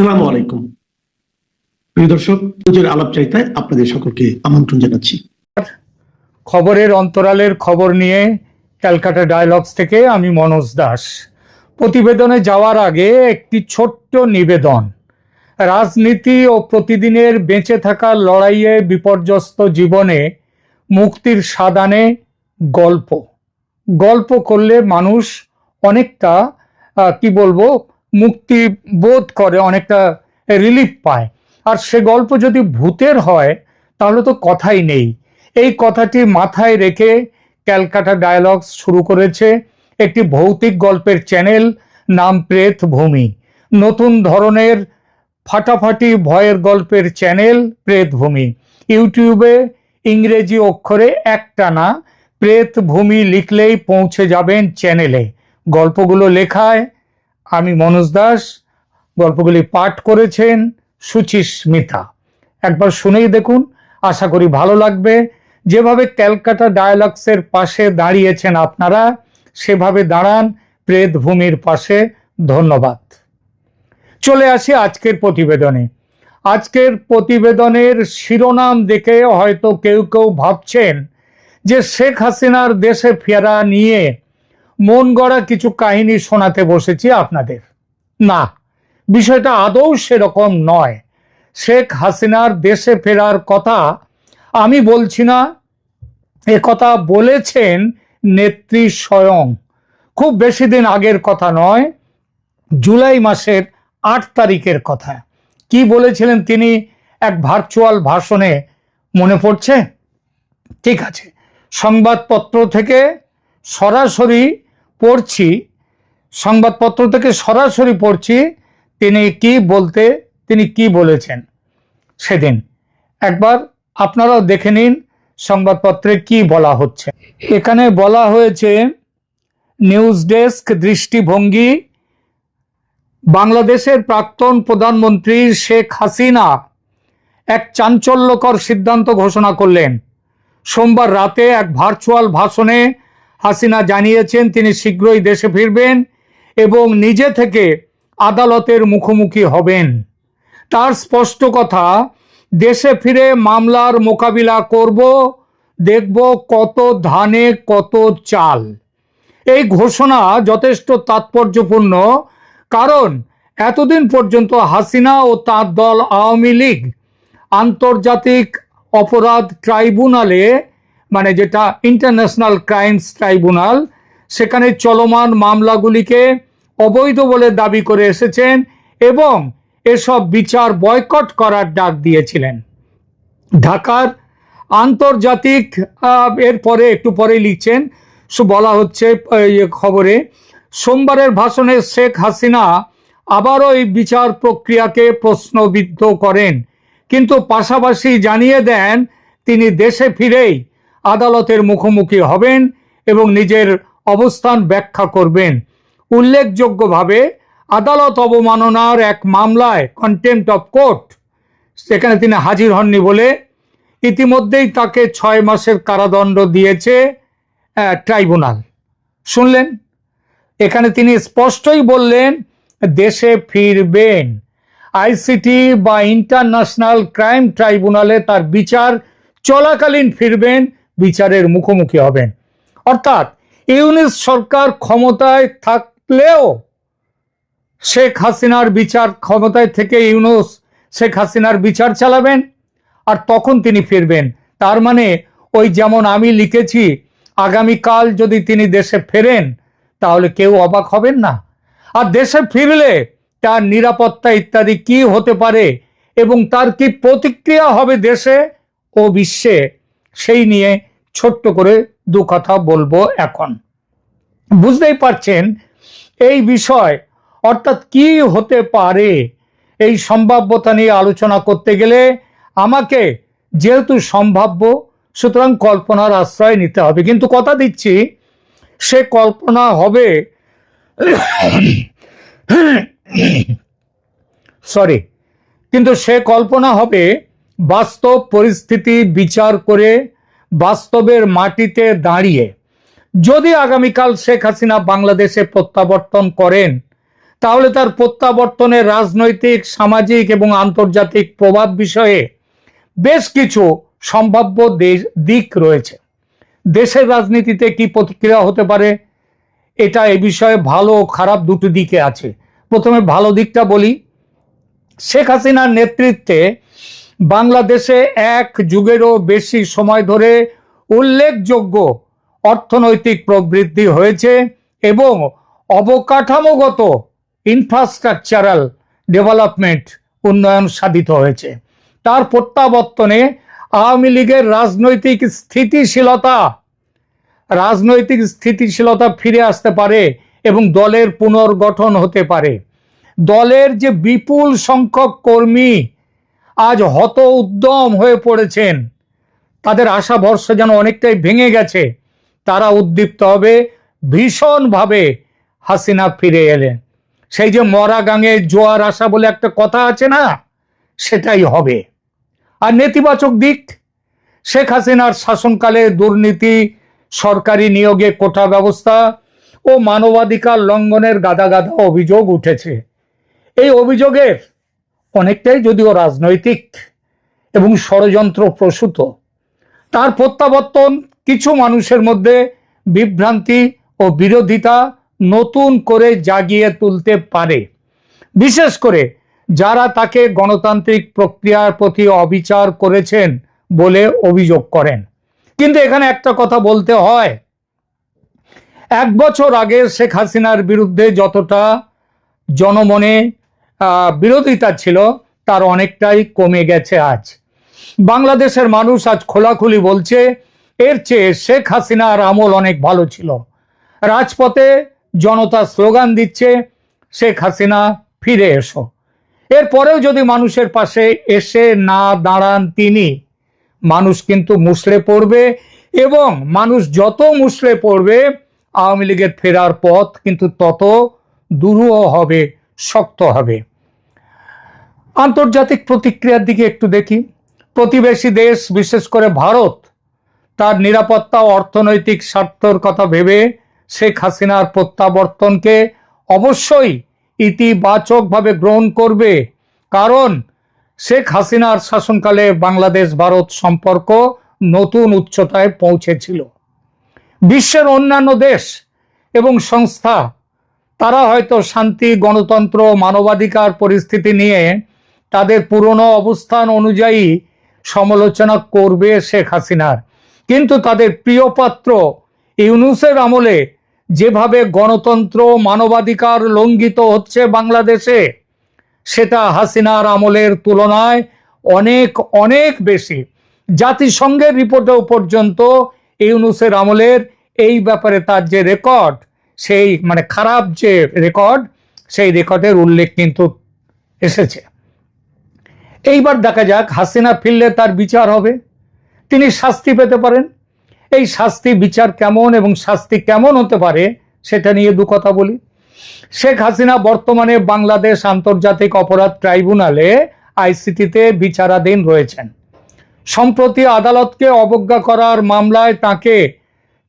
আসসালামু আলাইকুম প্রিয় দর্শক, পুজোর আলাপচারিতায় আপনাদের সকলকে আমন্ত্রণ জানাচ্ছি। খবরের অন্তরালের খবর নিয়ে ক্যালকাটা ডায়ালগস থেকে আমি মনোজ দাস। প্রতিবেদনে যাওয়ার আগে একটি ছোট্ট নিবেদন। রাজনীতি ও প্রতিদিনের বেঁচে থাকার লড়াইয়ে বিপর্যস্ত জীবনে মুক্তির সাদানে গল্প গল্প করলে মানুষ অনেকটা কি বলবো, মুক্তি বোধ করে, অনেকটা রিলিফ পায়। আর সে গল্প যদি ভূতের হয় তাহলে তো কথাই নেই। এই কথাটি মাথায় রেখে ক্যালকাটা ডায়ালগস শুরু করেছে একটি ভৌতিক গল্পের চ্যানেল, নাম প্রেত ভূমি। নতুন ধরনের ফাটাফাটি ভয়ের গল্পের চ্যানেল প্রেত ভূমি। ইউটিউবে ইংরেজি অক্ষরে একটানা প্রেত ভূমি লিখলেই পৌঁছে যাবেন চ্যানেলে। গল্পগুলো লেখায় আমি মনোজ দাস, গল্পগুলি পাঠ করেছেন সুচিস্মিতা। একবার শুনেই দেখুন, আশা করি ভালো লাগবে। যেভাবে ক্যালকাটা ডায়ালগসের পাশে দাঁড়িয়েছেন আপনারা, সেভাবে দাঁড়ান প্রেত ভূমির পাশে। ধন্যবাদ। চলে আসি আজকের প্রতিবেদনে। আজকের প্রতিবেদনের শিরোনাম দেখে হয়তো কেউ কেউ ভাবছেন যে শেখ হাসিনার দেশে ফেরা নিয়ে মন গড়া কিছু কাহিনী শোনাতে বসেছি আপনাদের। না, বিষয়টা আদৌ সেরকম নয়। শেখ হাসিনার দেশে ফেরার কথা আমি বলছি না, এ কথা বলেছেন নেত্রী স্বয়ং। খুব বেশি দিন আগের কথা নয়, জুলাই মাসের 8 তারিখের কথা। কি বলেছিলেন তিনি এক ভার্চুয়াল ভাষণে, মনে পড়ছে? ঠিক আছে, সংবাদপত্র থেকে সরাসরি পড়ছি তিনি কি বলেছেন সেদিন। একবার আপনারাও দেখে নিন সংবাদপত্রে কি বলা হচ্ছে। এখানে বলা হয়েছে, নিউজ ডেস্ক দৃষ্টিভঙ্গি। বাংলাদেশের প্রাক্তন প্রধানমন্ত্রী শেখ হাসিনা এক চাঞ্চল্যকর সিদ্ধান্ত ঘোষণা করলেন। সোমবার রাতে এক ভার্চুয়াল ভাষণে হাসিনা জানিয়েছেন তিনি শীঘ্রই দেশে ফিরবেন এবং নিজে থেকে আদালতের মুখোমুখি হবেন। তার স্পষ্ট কথা, দেশে ফিরে মামলার মোকাবিলা করব, দেখব কত ধানে কত চাল। এই ঘোষণা যথেষ্ট তাৎপর্যপূর্ণ, কারণ এতদিন পর্যন্ত হাসিনা ও তার দল আওয়ামী লীগ আন্তর্জাতিক অপরাধ ট্রাইব্যুনালে, মানে যেটা ইন্টারন্যাশনাল ক্রাইমস ট্রাইব্যুনাল, সেখানে চলমান মামলাগুলিকে অবৈধ বলে দাবি করে এসেছেন এবং এসব বিচার বয়কট করার ডাক দিয়েছিলেন। ঢাকার আন্তর্জাতিক এরপরে একটু পরে লিখছেন, বলা হচ্ছে খবরে, সোমবারের ভাষণে শেখ হাসিনা আবারও এই বিচার প্রক্রিয়াকে প্রশ্নবিদ্ধ করেন, কিন্তু পাশাপাশি জানিয়ে দেন তিনি দেশে ফিরেই আদালতের মুখোমুখি হবেন এবং নিজের অবস্থান ব্যাখ্যা করবেন। উল্লেখযোগ্যভাবে আদালত অবমাননার এক মামলায়, কন্টেম্পট অফ কোর্ট, সেখানে তিনি হাজির হননি বলে ইতিমধ্যেই তাকে 6 মাসের কারাদণ্ড দিয়েছে ট্রাইব্যুনাল। শুনলেন, এখানে তিনি স্পষ্টই বললেন দেশে ফিরবেন। আইসিটি বা ইন্টারন্যাশনাল ক্রাইম ট্রাইব্যুনালে তার বিচার চলাকালীন ফিরবেন, বিচারের মুখোমুখি হবেন। অর্থাৎ ইউনূস সরকার ক্ষমতায় থাকলেও শেখ হাসিনার বিচার, ক্ষমতায় থেকে ইউনূস শেখ হাসিনার বিচার চালাবেন আর তখন তিনি ফিরবেন। তার মানে ওই যেমন আমি লিখেছি, আগামীকাল যদি তিনি দেশে ফেরেন তাহলে কেউ অবাক হবেন না। আর দেশে ফিরলে তার নিরাপত্তা ইত্যাদি কি হতে পারে এবং তার কি প্রতিক্রিয়া হবে দেশে ও বিশ্বে, সেই নিয়ে ছোট্ট করে 2 কথা বলবো এখন। বুঝতেই পারছেন এই বিষয়, অর্থাৎ কি হতে পারে, এই সম্ভাব্যতা নিয়ে আলোচনা করতে গেলে আমাকে যেহেতু সম্ভাব্য, সুতরাং কল্পনার আশ্রয় নিতে হবে। কিন্তু কথা দিচ্ছি, সে কল্পনা হবে বাস্তব পরিস্থিতি বিচার করে, বাস্তবের মাটিতে দাঁড়িয়ে। যদি আগামীকাল শেখ হাসিনা বাংলাদেশে প্রত্যাবর্তন করেন, তাহলে তার প্রত্যাবর্তনের রাজনৈতিক, সামাজিক এবং আন্তর্জাতিক প্রভাব বিষয়ে বেশ কিছু সম্ভাব্য দিক রয়েছে। দেশের রাজনীতিতে কি প্রতিক্রিয়া হতে পারে, এটা এ বিষয়ে ভালো ও খারাপ দুটো দিকে আছে। প্রথমে ভালো দিকটা বলি। শেখ হাসিনার নেতৃত্বে বাংলাদেশে এক যুগেরও বেশি সময় ধরে উল্লেখযোগ্য অর্থনৈতিক প্রবৃদ্ধি হয়েছে এবং অবকাঠামোগত ইনফ্রাস্ট্রাকচারাল ডেভেলপমেন্ট উন্নয়ন সাধিত হয়েছে। তার প্রত্যাবর্তনে আওয়ামী লীগের রাজনৈতিক স্থিতিশীলতা ফিরে আসতে পারে এবং দলের পুনর্গঠন হতে পারে। দলের যে বিপুল সংখ্যক কর্মী আজ হত উদ্যম হয়ে পড়েছেন, তাদের আশা ভরসা যেন অনেকটাই ভেঙে গেছে। তারা উদ্দীপ্ত হবে ভীষণভাবে হাসিনা ফিরে এলেন। সেই যে মরা গাঙে জোয়ার আসা বলে একটা কথা আছে না, সেটাই হবে। আর নেতিবাচক দিক, শেখ হাসিনার শাসনকালে দুর্নীতি, সরকারি নিয়োগে কোটা ব্যবস্থা ও মানবাধিকার লঙ্ঘনের গাদা গাদা অভিযোগ উঠেছে। এই অভিযোগের অনেকটাই যদিও রাজনৈতিক এবং ষড়যন্ত্র প্রসূত। তার প্রত্যাবর্তন কিছু মানুষের মধ্যে বিভ্রান্তি ও বিরোধিতা নতুন করে জাগিয়ে তুলতে পারে, বিশেষ করে যারা তাকে গণতান্ত্রিক প্রক্রিয়ার প্রতি অবিচার করেছেন বলে অভিযোগ করেন। কিন্তু এখানে একটা কথা বলতে হয়, 1 বছর আগে শেখ হাসিনার বিরুদ্ধে যতটা জনমনে বিরোধিতা ছিল, তার অনেকটাই কমে গেছে। আজ বাংলাদেশের মানুষ আজ খোলাখুলি বলছে এর চেয়ে শেখ হাসিনার আমল অনেক ভালো ছিল। রাজপথে জনতা স্লোগান দিচ্ছে, শেখ হাসিনা ফিরে এসো। এরপরেও যদি মানুষের পাশে এসে না দাঁড়ান তিনি, মানুষ কিন্তু মুষড়ে পড়বে এবং মানুষ যত মুষড়ে পড়বে, আওয়ামী লীগের ফেরার পথ কিন্তু তত দুরূহ হবে, শক্ত হবে। আন্তর্জাতিক প্রতিক্রিয়ার দিকে একটু দেখি। প্রতিবেশী দেশ, বিশেষ করে ভারত, তার নিরাপত্তা ও অর্থনৈতিক স্বার্থের কথা ভেবে শেখ হাসিনার প্রত্যাবর্তনকে অবশ্যই ইতিবাচকভাবে গ্রহণ করবে, কারণ শেখ হাসিনার শাসনকালে বাংলাদেশ ভারত সম্পর্ক নতুন উচ্চতায় পৌঁছেছিল। বিশ্বের অন্যান্য দেশ এবং সংস্থা তারা হয়তো শান্তি, গণতন্ত্র, মানবাধিকার পরিস্থিতি নিয়ে তাদের পুরনো অবস্থান অনুযায়ী সমালোচনা করবে শেখ হাসিনার, কিন্তু তাদের প্রিয়পাত্র ইউনূসের আমলে যেভাবে গণতন্ত্র, মানবাধিকার লঙ্ঘিত হচ্ছে বাংলাদেশে, সেটা হাসিনার আমলের তুলনায় অনেক অনেক বেশি। জাতিসংঘের রিপোর্টেও পর্যন্ত ইউনূসের আমলের এই ব্যাপারে তার যে রেকর্ড, সেই খারাপ যে রেকর্ড, সেই রেকর্ডের উল্লেখ কিন্তু এসেছে। এইবার দেখা যাক হাসিনা ফিরলে তার বিচার হবে, তিনি শাস্তি পেতে পারেন। এই শাস্তি বিচার কেমন এবং শাস্তি কেমন হতে পারে সেটা নিয়ে দু কথা বলি। শেখ হাসিনা বর্তমানে বাংলাদেশ আন্তর্জাতিক অপরাধ ট্রাইব্যুনালে আইসিটিতে বিচারাধীন রয়েছেন। সম্প্রতি আদালতকে অবজ্ঞা করার মামলায় তাকে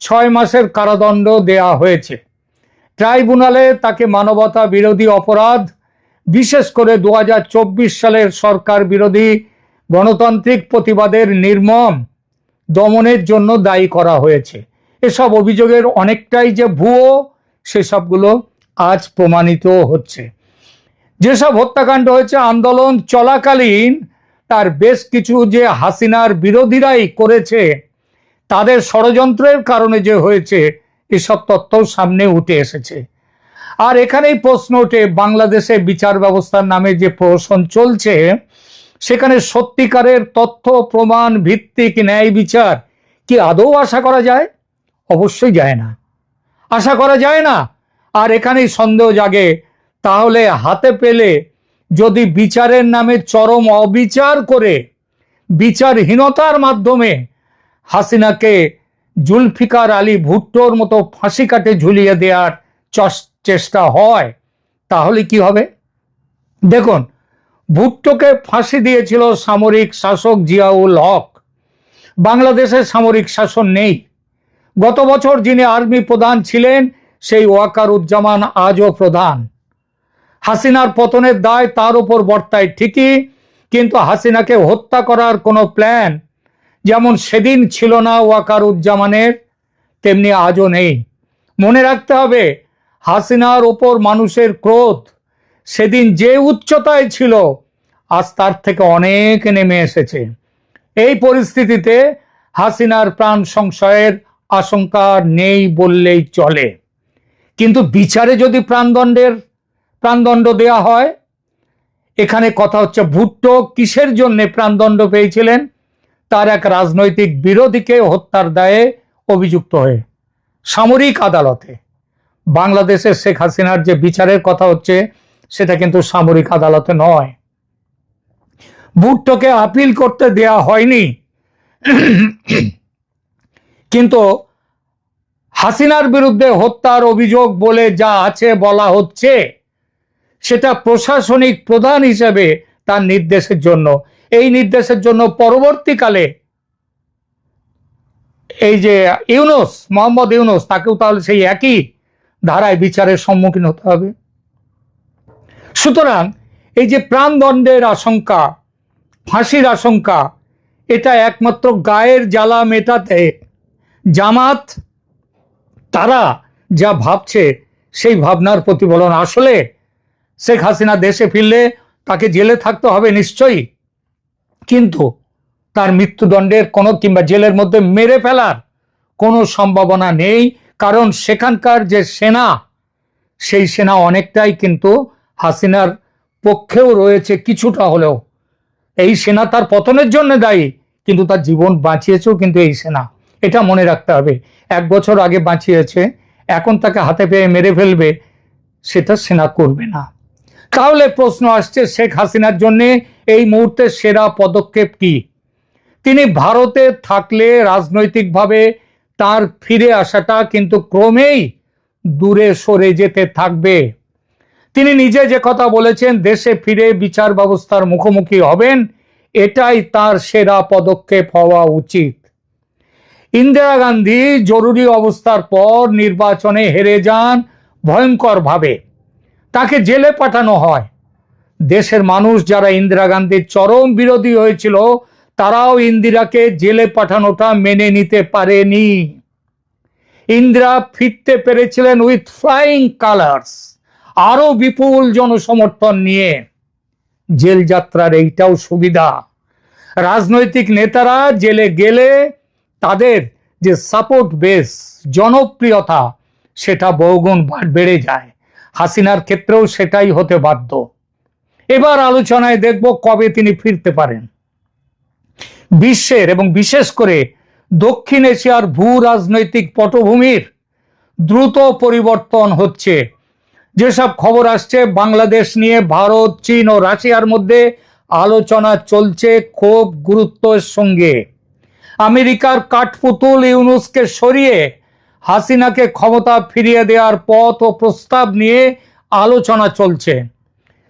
6 মাসের কারাদণ্ড দেয়া হয়েছে। ট্রাইব্যুনালে তাকে মানবতা বিরোধী অপরাধ, বিশেষ করে 2024 সালের সরকার বিরোধী গণতান্ত্রিক প্রতিবাদের নির্মম দমনের জন্য দায়ী করা হয়েছে। এসব অভিযোগের অনেকটাই যে ভুয়ো, সেসবগুলো আজ প্রমাণিত হচ্ছে। যেসব হত্যাকাণ্ড হয়েছে আন্দোলন চলাকালীন, তার বেশ কিছু যে হাসিনার বিরোধীরাই করেছে, তাদের ষড়যন্ত্রের কারণে যে হয়েছে, এসব তথ্য সামনে উঠে এসেছে। আর এখানেই প্রশ্ন ওঠে, বাংলাদেশে বিচার ব্যবস্থার নামে যে প্রহসন চলছে, সেখানে সত্যিকারের তথ্য প্রমাণ ভিত্তিক ন্যায় বিচার কি আদৌ আশা করা যায়? অবশ্যই যায় না, আশা করা যায় না। আর এখানেই সন্দেহ জাগে, তাহলে হাতে পেলে যদি বিচারের নামে চরম অবিচার করে বিচারহীনতার মাধ্যমে হাসিনাকে জুলফিকার আলী ভুট্টোর মতো ফাঁসি কাটে ঝুলিয়ে দেওয়ার চেষ্টা হয়, তাহলে কি হবে? দেখুন, ভুট্টোকে ফাঁসি দিয়েছিল সামরিক শাসক জিয়াউল হক। বাংলাদেশে সামরিক শাসন নেই। গত বছর যিনি আর্মি প্রধান ছিলেন, সেই ওয়াকারুজ্জামান আজও প্রধান। হাসিনার পতনের দায় তার উপর বর্তায় ঠিকই, কিন্তু হাসিনাকে হত্যা করার কোনো প্ল্যান যেমন সেদিন ছিল না ওয়াকারুজ্জামানের, তেমনি আজও নেই। মনে রাখতে হবে, হাসিনার ওপর মানুষের ক্রোধ সেদিন যে উচ্চতায় ছিল আজ তার থেকে অনেক নেমে এসেছে। এই পরিস্থিতিতে হাসিনার প্রাণ সংশয়ের আশঙ্কা নেই বললেই চলে। কিন্তু বিচারে যদি প্রাণদণ্ড দেয়া হয়, এখানে কথা হচ্ছে ভুট্টো কিসের জন্য প্রাণদণ্ড পেয়েছিলেন? তার এক রাজনৈতিক বিরোধীকে হত্যার দায়ে অভিযুক্ত হয়ে সামরিক আদালতে। বাংলাদেশের শেখ হাসিনার যে বিচারের কথা হচ্ছে সেটা কিন্তু সামরিক আদালতে নয়। ভুট্টোকে আপিল করতে দেয়া হয়নি, কিন্তু হাসিনার বিরুদ্ধে হত্যার অভিযোগ বলে যা আছে বলা হচ্ছে সেটা প্রশাসনিক প্রধান হিসেবে তার নির্দেশের জন্য, এই নির্দেশের জন্য পরবর্তীকালে এই যে মোহাম্মদ ইউনূস, তাকেও তাহলে সেই একই ধারায় বিচারের সম্মুখীন হতে হবে। সুতরাং এই যে প্রাণদণ্ডের আশঙ্কা, ফাঁসির আশঙ্কা, এটা একমাত্র গায়ের জ্বালা মেটাতে জামাত তারা যা ভাবছে সেই ভাবনার প্রতিফলন। আসলে শেখ হাসিনা দেশে ফিরলে তাকে জেলে থাকতে হবে নিশ্চয়ই, কিন্তু তার মৃত্যুদণ্ডের কোনো কিংবা জেলের মধ্যে মেরে ফেলার কোনো সম্ভাবনা নেই, কারণ সেখানকার যে সেনা, সেই সেনা অনেকটাই কিন্তু হাসিনার পক্ষেও রয়েছে কিছুটা হলেও। এই সেনা তার পতনের জন্য দায়ী, কিন্তু তার জীবন বাঁচিয়েছেও কিন্তু এই সেনা, এটা মনে রাখতে হবে। 1 বছর আগে বাঁচিয়েছে, এখন তাকে হাতে পেয়ে মেরে ফেলবে, সেটা সেনা করবে না। তাহলে প্রশ্ন আসছে, শেখ হাসিনার জন্য এই মুহূর্তে সেরা পদক্ষেপ কি? তিনি ভারতে থাকলে রাজনৈতিকভাবে তার ফিরে আসাটা কিন্তু ক্রমেই দূরে সরে যেতে থাকবে। তিনি নিজে যে কথা বলেছেন, দেশে ফিরে বিচার ব্যবস্থার মুখোমুখি হবেন, এটাই তার সেরা পদক্ষেপ হওয়া উচিত। ইন্দিরা গান্ধী জরুরি অবস্থার পর নির্বাচনে হেরে যান ভয়ঙ্করভাবে, তাকে জেলে পাঠানো হয়। দেশের মানুষ যারা ইন্দিরা গান্ধীর চরম বিরোধী হয়েছিল, তারাও ইন্দিরাকে জেলে পাঠানোটা মেনে নিতে পারেনি। ইন্দিরা ফিরতে পেরেছিলেন উইথ ফ্লাইং কালার্স, আরো বিপুল জনসমর্থন নিয়ে। জেল যাত্রার এইটাও সুবিধা, রাজনৈতিক নেতারা জেলে গেলে তাদের যে সাপোর্ট বেস, জনপ্রিয়তা, সেটা বহুগুণ বেড়ে যায়। হাসিনার ক্ষেত্রেও সেটাই হতে বাধ্য। এবার আলোচনায় দেখব কবে তিনি ফিরতে পারেন। বিশ্বের এবং বিশেষ করে দক্ষিণ এশিয়ার ভূ রাজনৈতিক পটভূমির দ্রুত পরিবর্তন হচ্ছে। যেসব খবর আসছে, বাংলাদেশ নিয়ে ভারত, চীন ও রাশিয়ার মধ্যে আলোচনা চলছে খুব গুরুত্বের সঙ্গে। আমেরিকার কাঠপুতুল ইউনূসকে সরিয়ে হাসিনাকে ক্ষমতা ফিরিয়ে দেওয়ার পথ ও প্রস্তাব নিয়ে আলোচনা চলছে।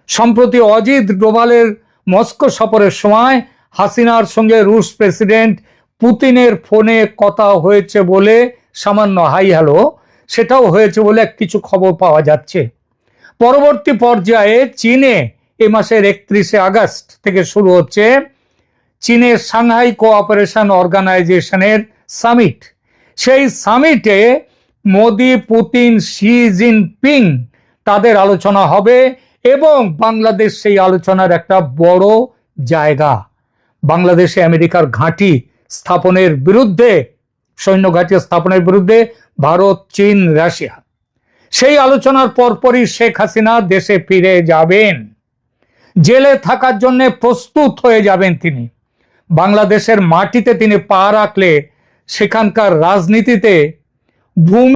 সম্প্রতি অজিত ডোভালের মস্কো সফরের সময় হাসিনার সঙ্গে রুশ প্রেসিডেন্ট পুতিনের ফোনে কথা হয়েছে বলে, সামান্য হাই হ্যালো সেটাও হয়েছে বলে কিছু খবর পাওয়া যাচ্ছে। পরবর্তী পর্যায়ে চীনে এ মাসের 31শে আগস্ট থেকে শুরু হচ্ছে চীনের সাংহাই কোঅপারেশন অর্গানাইজেশনের সামিট। সেই সামিটে মোদি, পুতিন, শি জিনপিং তাদের আলোচনা হবে এবং বাংলাদেশ সেই আলোচনার একটা বড় জায়গা। বাংলাদেশে আমেরিকার ঘাঁটি স্থাপনের বিরুদ্ধে, সৈন্য ঘাঁটি স্থাপনের বিরুদ্ধে ভারত, চীন, রাশিয়া, সেই আলোচনার পরপরই শেখ হাসিনা দেশে ফিরে যাবেন। জেলে থাকার জন্য প্রস্তুত হয়ে যাবেন তিনি। বাংলাদেশের মাটিতে তিনি পা রাখলে সেখানকার রাজনীতিতে ভূমি